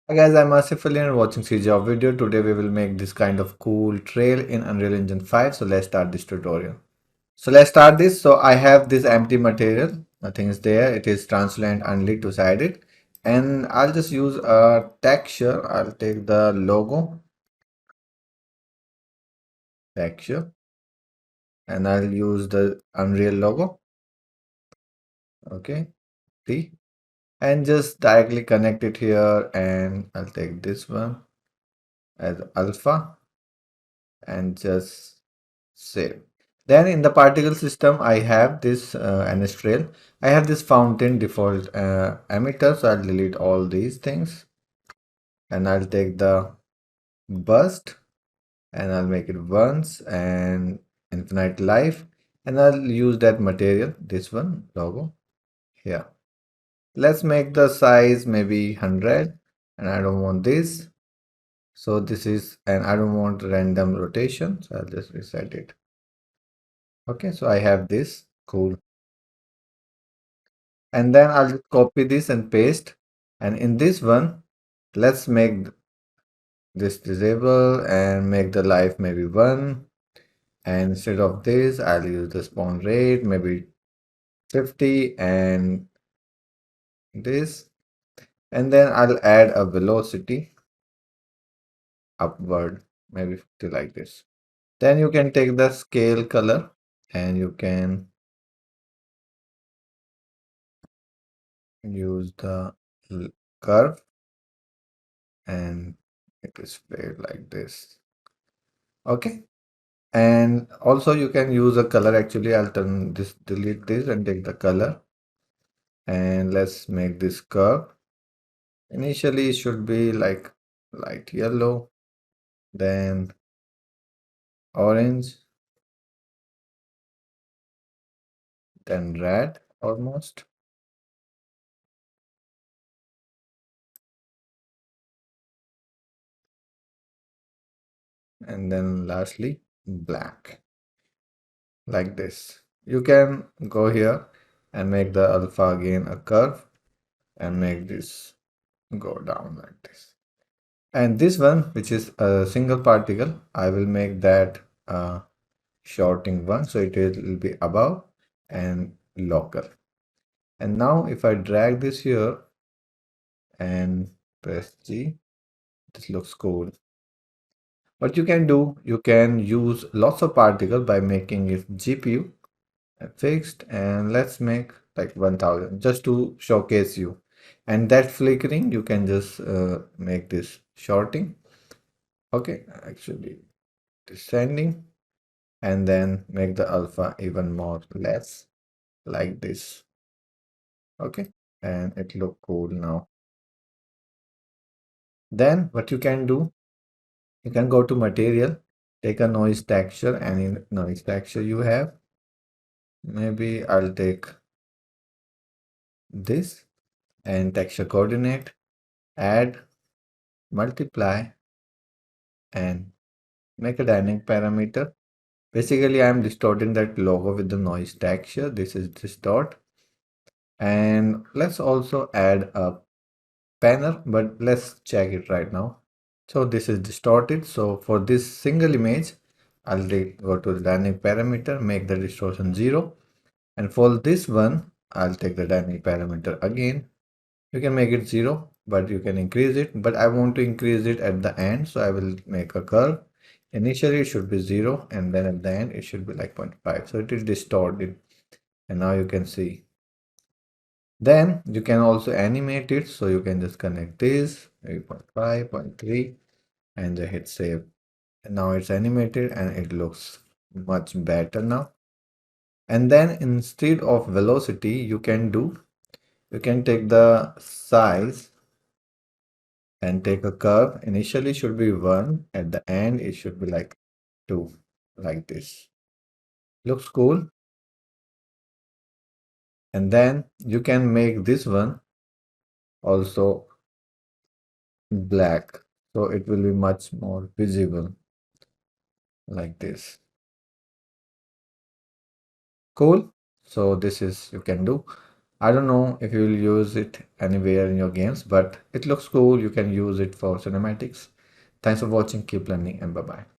Hi guys, I'm Ashif Ali and watching CGHOW video. Today we will make this kind of cool trail in Unreal Engine 5. So let's start this tutorial. So let's start this. So I have this empty material. Nothing is there. It is translucent only two-sided. And I'll just use a texture. I'll take the logo texture and I'll use the Unreal logo. Okay. See? And just directly connect it here. And I'll take this one as alpha and just save. Then in the particle system, I have this NS trail. I have this fountain default emitter, so I'll delete all these things and I'll take the burst and I'll make it once and infinite life and I'll use that material, this one logo here. Let's make the size maybe 100 and I don't want this. So this is, and I don't want random rotation, so I'll just reset it. Okay, so I have this, cool. And then I'll just copy this and paste. And in this one, let's make this disable and make the life maybe 1. And instead of this, I'll use the spawn rate, maybe 50 and this. And then I'll add a velocity upward, maybe 50 like this. Then you can take the scale color and you can use the curve and it is played like this. Okay. And also you can use a color. Actually, I'll turn this, delete this and take the color. And let's make this curve. Initially it should be like light yellow, then orange, then red almost. And then lastly, black, like this. You can go here and make the alpha again a curve and make this go down like this. And this one, which is a single particle, I will make that shorting one, so it will be above and local. And now if I drag this here and press G, this looks cool. What you can do, you can use lots of particles by making it GPU fixed, and let's make like 1000 just to showcase you. And that flickering, you can just make this shorting. Okay, actually descending, and then make the alpha even more less like this. Okay, and it look cool now. Then what you can do, you can go to material, take a noise texture, any noise texture you have. Maybe I'll take this and texture coordinate, add, multiply, and make a dynamic parameter. Basically, I'm distorting that logo with the noise texture. This is distort. And let's also add a panel, but let's check it right now. So this is distorted. So for this single image, I'll go to the dynamic parameter, make the distortion 0. And for this one, I'll take the dynamic parameter again. You can make it 0, but you can increase it. But I want to increase it at the end. So I will make a curve. Initially, it should be 0. And then at the end, it should be like 0.5. So it is distorted. And now you can see. Then you can also animate it. So you can just connect this, maybe 0.5, 0.3, and just hit save. And now it's animated and it looks much better now. And then instead of velocity, you can take the size and take a curve. Initially should be 1, at the end it should be like 2, like this. Looks cool. And then you can make this one also black, so it will be much more visible, like this. Cool. So this is, you can do. I don't know if you will use it anywhere in your games, but it looks cool. You can use it for cinematics. Thanks for watching. Keep learning and bye bye.